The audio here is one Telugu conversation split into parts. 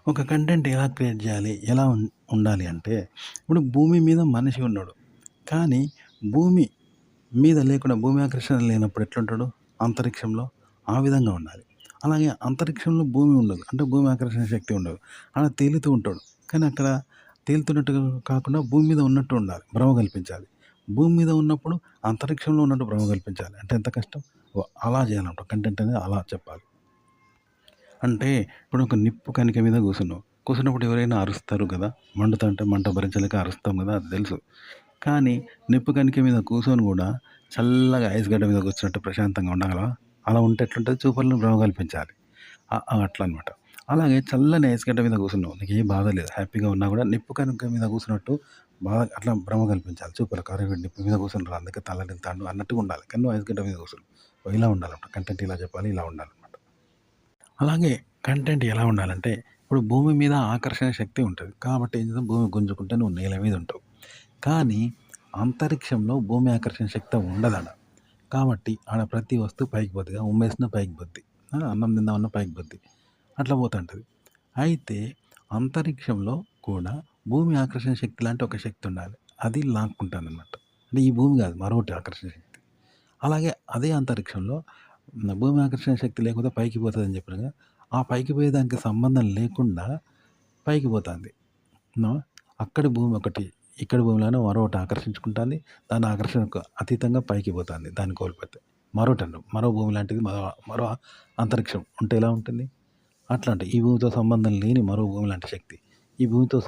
ఒక కంటెంట్ ఎలా క్రియేట్ చేయాలి? ఎలా ఉండాలి అంటే, ఇప్పుడు భూమి మీద మనిషి ఉన్నాడు. కానీ భూమి మీద లేకుండా భూమి ఆకర్షణ లేనప్పుడు ఎట్లుంటాడు? అంతరిక్షంలో ఆ విధంగా ఉండాలి. అలాగే అంతరిక్షంలో భూమి ఉండదు. అంటే భూమి ఆకర్షణ శక్తి ఉండదు. ఆడ తేలుతూ ఉంటాడు. కానీ అక్కడ తేలుతున్నట్టు కాకుండా భూమి మీద ఉన్నట్టు ఉండాలి. భ్రమ కల్పించాలి. భూమి మీద ఉన్నప్పుడు అంతరిక్షంలో ఉన్నట్టు భ్రమ కల్పించాలి. అంటే ఎంత కష్టం? అలా చేయాలన్నమాట. కంటెంట్ అనేది అలా చెప్పాలి. అంటే ఇప్పుడు ఒక నిప్పు కణిక మీద కూర్చున్నావు. కూర్చున్నప్పుడు ఎవరైనా అరుస్తారు కదా! మండుతంటే మంట భరించలేక అరుస్తాం కదా! అది తెలుసు. కానీ నిప్పు కణిక మీద కూర్చొని కూడా చల్లగా ఐస్ గడ్డ మీద కూర్చున్నట్టు ప్రశాంతంగా ఉండగలవా? అలా ఉంటే ఎట్లుంటది? చూపర్లను భ్రమ కల్పించాలి. అట్లా అనమాట. అలాగే చల్లని ఐస్ గడ్డ మీద కూర్చున్నావు. నీకేం బాధ లేదు. హ్యాపీగా ఉన్నా కూడా నిప్పు కణిక మీద కూర్చున్నట్టు బాగా అట్లా భ్రమ కల్పించాలి చూపర్లకు. అరే వీడు నిప్పు మీద కూర్చున్నారు అందుకే తల్లడిల్లుతాండు అన్నట్టుగా ఉండాలి. కానీ నువ్వు ఐస్ గడ్డ మీద కూర్చున్నావు. ఇలా ఉండాలన్నమాట. కంటెంట్ ఇలా చెప్పాలి. ఇలా ఉండాలన్నమాట. అలాగే కంటెంట్ ఎలా ఉండాలంటే, ఇప్పుడు భూమి మీద ఆకర్షణ శక్తి ఉంటది. కాబట్టి ఏం చేస్తాం భూమి గుంజుకుంటే నువ్వు నేల మీద ఉంటావు. కానీ అంతరిక్షంలో భూమి ఆకర్షణ శక్తి ఉండదాడ. కాబట్టి ఆడ ప్రతి వస్తువు పైకి పోద్దిగా ఉమ్మేసినా పైకి పోద్ది. అన్నం తిందామన్నా పైకి పోద్ది. అట్లా పోతుంటది. అయితే అంతరిక్షంలో కూడా భూమి ఆకర్షణ శక్తి లాంటి ఒక శక్తి ఉండాలి. అది లాక్కుంటాదనమాట. అంటే ఈ భూమి కాదు మరొకటి ఆకర్షణ శక్తి. అలాగే అదే అంతరిక్షంలో భూమి ఆకర్షణ శక్తి లేకపోతే పైకి పోతదని చెప్పినా కదా! ఆ పైకి పోయేదానికి సంబంధం లేకుండా పైకి పోతాంది. నో అక్కడి భూమి ఒకటి, ఇక్కడి భూమిలోనే మరొకటి ఆకర్షించుకుంటాంది. దాని ఆకర్షణకు అతీతంగా పైకి పోతాంది. దాన్ని కోల్పోతే. మరో భూమి లాంటిది మరో అంతరిక్షం ఉంటే ఎలా ఉంటుంది? అట్లా అంటే ఈ భూమితో సంబంధం లేని మరో భూమి లాంటి శక్తి. ఈ భూమితో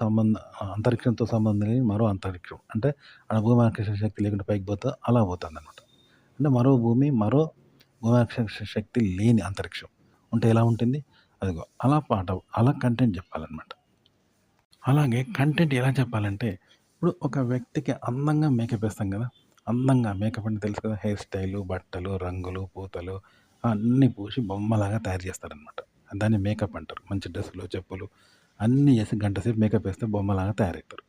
అంతరిక్షంతో సంబంధం లేని మరో అంతరిక్షం. అంటే ఆడ భూమి ఆకర్షణ శక్తి లేకుండా పైకి పోతే అలా పోతుందనమాట. అంటే మరో భూమి ఆకర్షణ శక్తి లేని అంతరిక్షం ఉంటే ఎలా ఉంటుంది? అదిగో అలా కంటెంట్ చెప్పాలనమాట. అలాగే కంటెంట్ ఎలా చెప్పాలంటే, ఇప్పుడు ఒక వ్యక్తికి అందంగా మేకప్ ఏస్తాం కదా! అందంగా మేకప్ అంటే తెలుసు కదా! హెయిర్ స్టైలు, బట్టలు, రంగులు, పూతలు అన్నీ పూసి బొమ్మలాగా తయారు చేస్తారనమాట. దాన్ని మేకప్ అంటారు. మంచి డ్రెస్సులు, చెప్పులు అన్నీ ఏసి గంట సేపు మేకప్ ఏస్తే బొమ్మలాగా తయారవుతారు.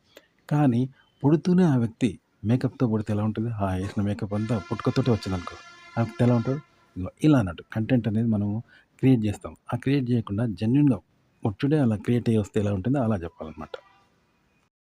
కానీ పుడుతూనే ఆ వ్యక్తి మేకప్‌తో పుడితే ఎలా ఉంటది? ఆ ఏసిన మేకప్ అంతా పుట్టుకతోటే వచ్చిందనుకో, ఆ వ్యక్తి ఎలా ఉంటాడు? ఇగో ఇలా అన్నట్టు కంటెంట్ అనేది మనము క్రియేట్ చేస్తాం. ఆ క్రియేట్ చేయకుండా జెన్యూన్‌గా వచ్చుడే అలా క్రియేట్ అయ్యి వస్తే ఎలా ఉంటుందో అలా చెప్పాలనమాట.